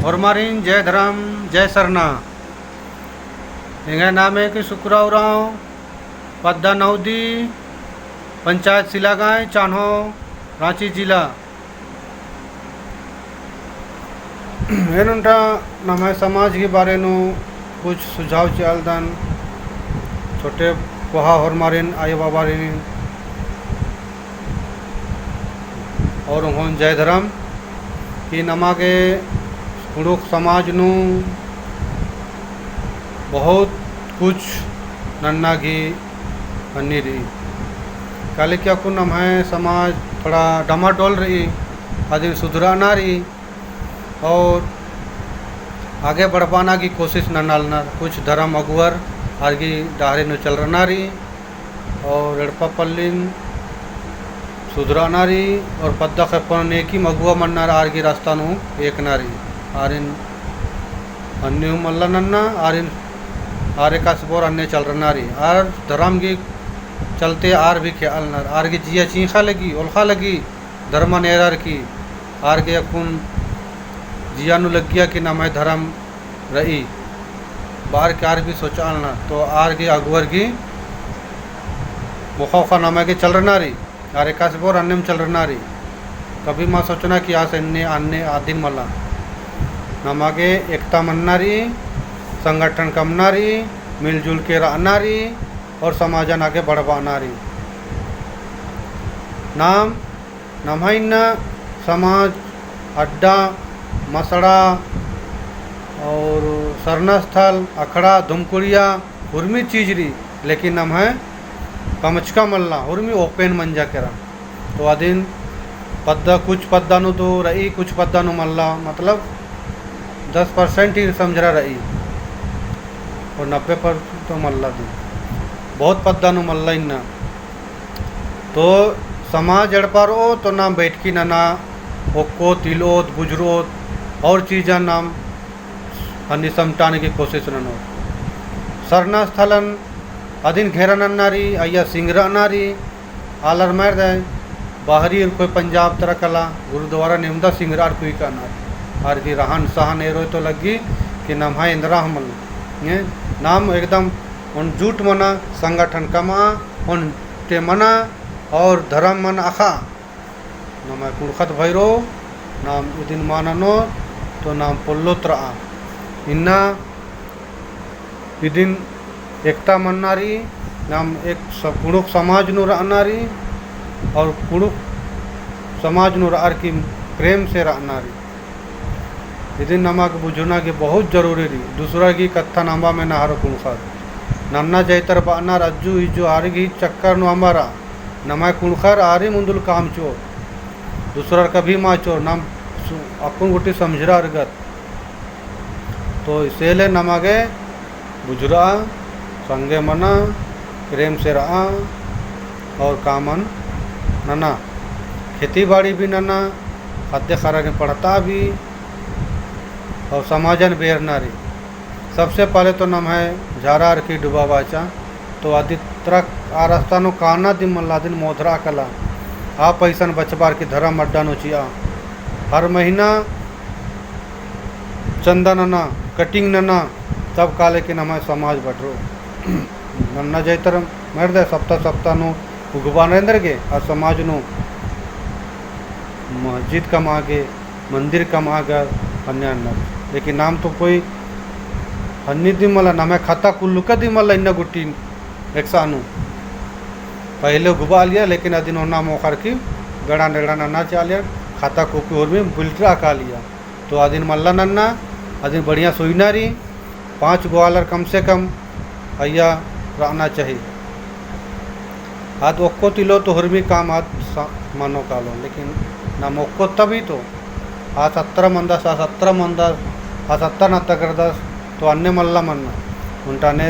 होरमारीन जय धर्म जय सरना हिंगे नामे की शुक्रावराव पद्दा नौदी पंचायत सिलागाय चान्हो रांची जिला ಏನುಂಟ ನಮ್ಮ समाज के बारे नु कुछ सुझाव चालदन छोटे पोहा होरमारीन आय बाबारीन और हों जय धर्म कि नमागे कुड़ुक समाज नु बहुत कुछ नन्ना की अन्नी रही काले क्या कुन हम है समाज थोड़ा डमाडोल रही आदि सुधराना रही और आगे बढ़वाना की कोशिश न डालना कुछ धर्म अगुवर आगे डाहरे न चल रहा रही और रड़पा पल्लिन सुधराना रही और पद्दा खपन नेकी मगुआ मन्ना आगे रास्ता नु एक नारी आरिन अन्य मल्ला नन्ना आरिन आरे का सबोर अन्य चल रहा रही आर धर्म की चलते आर भी ख्याल न आर की जिया चीखा लगी उल्खा लगी धर्म नेरार की आर के अकुन जियानु लग गया कि ना मैं धर्म रही बाहर के आर भी सोचा ना तो आर की अकबर की मुखौखा नामा के चल रहा रही आरे का से बोर अन्य में चल रहा रही कभी माँ सोचना कि आज अन्य अन्य आदिम मला नामा के एकता मनना रही संगठन कमना रही मिलजुल के रहना रही और समाजन आगे बढ़वाना रही नाम नमहिना समाज अड्डा मसड़ा और सरना स्थल अखड़ा धुमकुड़िया उर्मी चीज रही लेकिन हम है कमचका मल्ला उर्मी ओपन मंजा करा तो आदिन पद्दा कुछ पद्दा नु तो रही कुछ पद्दा नु मल्ला मतलब 10% ही समझ रहा रही और 90% तो मल्ला दी बहुत पद्दा नु मल्ला इन्ना तो समाज जड़पारो तो ना बैठकी ना ओको तिलोत गुजरोत और चीज़ा नाम अन्य समटाने की कोशिश न हो सरना स्थलन अधीन घेरा नारी अया सिंगरा नारी आलर मार दे बाहरी कोई पंजाब तरह कला गुरुद्वारा निमदा सिंगरार कोई का नारी आर की रहन सहन एरो तो लगी कि नाम है इंदिरा हमल नाम एकदम उन जूट मना संगठन कमा उन ते मना और धर्म मन आखा नाम कुड़खत भैरो नाम उदिन माननो तो नाम पुल्लोत्रा इन्ना इदिन एकता मन्नारी नाम एक कुड़ुक समाज नु रहनारी और कुड़ुक समाज नु रार की प्रेम से रहनारी इदिन नमक बुझना की बहुत जरूरी रही दूसरा की कत्था नामा में नहारो कुणखा नन्ना जैतर बाना रज्जू इजू आरगी चक्कर नु हमारा नमा कुणखर आरी मुंदुल काम चो दूसरा कभी माँ चोर नाम अपन गुटी समझरा अर्गत तो इसेले नमागे बुझरा संगे मना प्रेम से रहा और कामन नना खेती बाड़ी भी नना खाद्य खारा के पढ़ता भी और समाजन बेर नारी सबसे पहले तो नम है झारा की डुबा बाचा तो आदि तरक आ रास्ता नो काना दिन मल्ला दिन मोधरा कला आ पैसन बचबार की धर्म अड्डा नो चिया हर महीना चंदा नना कटिंग नना तब काले के नम समाज बटरो नन्ना जैतर मर दे सप्ताह सप्ताह नु उगवा नरेंद्र के और समाज नु मस्जिद कमा के मंदिर कमा कर अन्य लेकिन नाम तो कोई अन्य दिमला नाम है खाता कुल्लू का दिमला इन्ना गुट्टी एक सानू पहले घुबा लिया लेकिन अदिन होना मोखर की गड़ा नेड़ा नन्ना चालिया खाता कोपी और भी बिल्टरा का लिया तो आदिन मल्ला नन्ना आदिन बढ़िया सुईना रही 5 ग्वालर कम से कम अय्या रहना चाहिए हाथ ओक्को तिलो तो हरमी काम हाथ मानो कालो लेकिन ना मोक्को तभी तो आ 17 मंदा 17 मंदा आ 70 न तकरदस तो अन्य मल्ला मन्ना उंटाने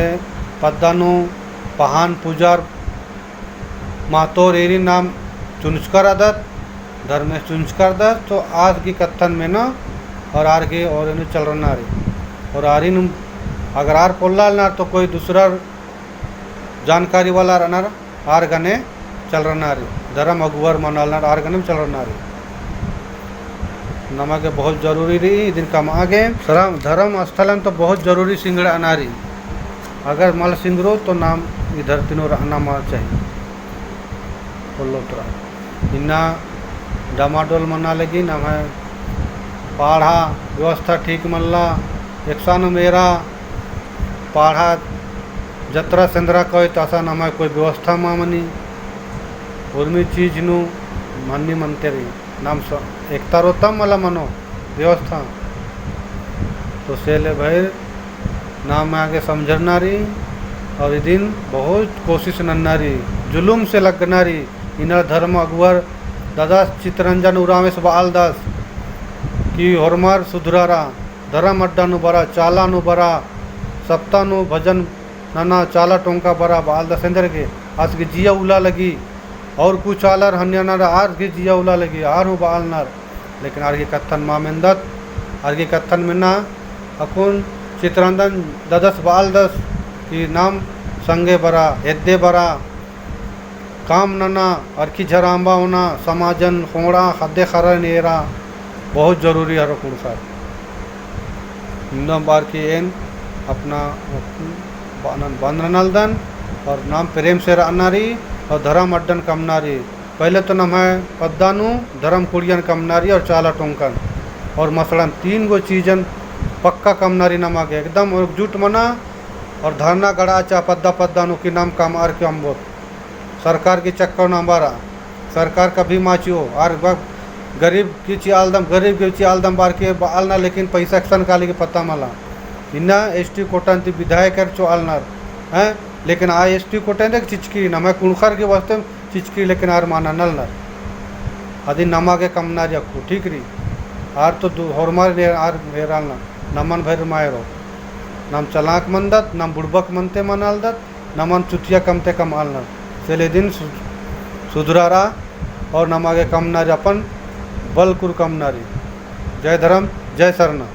पद्दानु पहान पूजार मातोर एरी नाम चुनचकर आदत धर्मेश चुनचकर आदत तो आज की कत्थन में न और आर के और इन्हें चल रहा रही और आरिन अगर आर पोल्ला ना तो कोई दूसरा जानकारी वाला रहना आर गने चल रहा रही धर्म अगुवर मनाल आर गने चल रहा रही नमक बहुत जरूरी रही दिन कम आगे धर्म स्थलन तो बहुत जरूरी सिंगड़ अनारी अगर मल सिंगरो तो नाम इधर तीनों नाम चाहिए बोलो तो इन्ना डामाडोल मना लगी नाम है पाढ़ा व्यवस्था ठीक मल्ला एकसानु मेरा पाढ़ा जत्रा सेंद्रा कोई तसा नाम है कोई व्यवस्था मामनी उर्मी चीज नु मन्नी मनते रही नाम एकता रोतम मला मनो व्यवस्था तो सेले भाई नाम आगे समझना रही और ये दिन बहुत कोशिश नन्ना रही जुलूम से लगना रही इनर धर्म अकबर दादा चितरंजन उरामेश बाल दास की होरमार सुधरारा धर्म अड्डा नु बरा चाला नु बरा सप्ताह नु भजन नाना चाला टोंका बरा बाल दास अंदर के आज के जिया उला लगी और कुछ आलर हन्यानार आर के जिया उला लगी आर हूँ बाल नार लेकिन आर के कत्थन मामेंदत आर के कत्थन में ना अकुन चितरंजन ददस बाल दस की नाम संगे बरा हेद्दे बरा काम नना अरखी झरांबा होना समाजन होड़ा हद्दे खरा नेरा बहुत जरूरी है रकुड़ साहब बार की एन अपना बंदनलदन और नाम प्रेम से रहनारी और धर्म अड्डन कमनारी पहले तो नाम है पद्दानु धर्म कुड़ियन कमनारी और चाला टोंकन और मसलन 3 गो चीजन पक्का कमनारी नमा के एकदम एकजुट मना और धरना गड़ा चा पद्दा पद्दानु की नाम कम आर के अम्बोत सरकार की चक्कर नंबरा सरकार कभी माचियो और गरीब की चियालदम गरीब की चियालदम बार के आलना लेकिन पैसा एक्शन काली के पता मला इन्ना एसटी कोटन ती विधायक चो आलनार हैं लेकिन आ एसटी कोटन देख चिचकी नम कुणखर के वास्ते चिचकी लेकिन आर माना नलनर अदी नमा के कमना रखू ठीक रही आर तो होरमार आर हेरालना नमन भैर मायरो नम चलाक मंदत नम बुड़बक मनते मनाल दत नमन चुतिया कमते कम आलनर सेले दिन सुधरारा और नमागे कम नारी अपन बलकुर कम नारी जय धर्म जय सरना।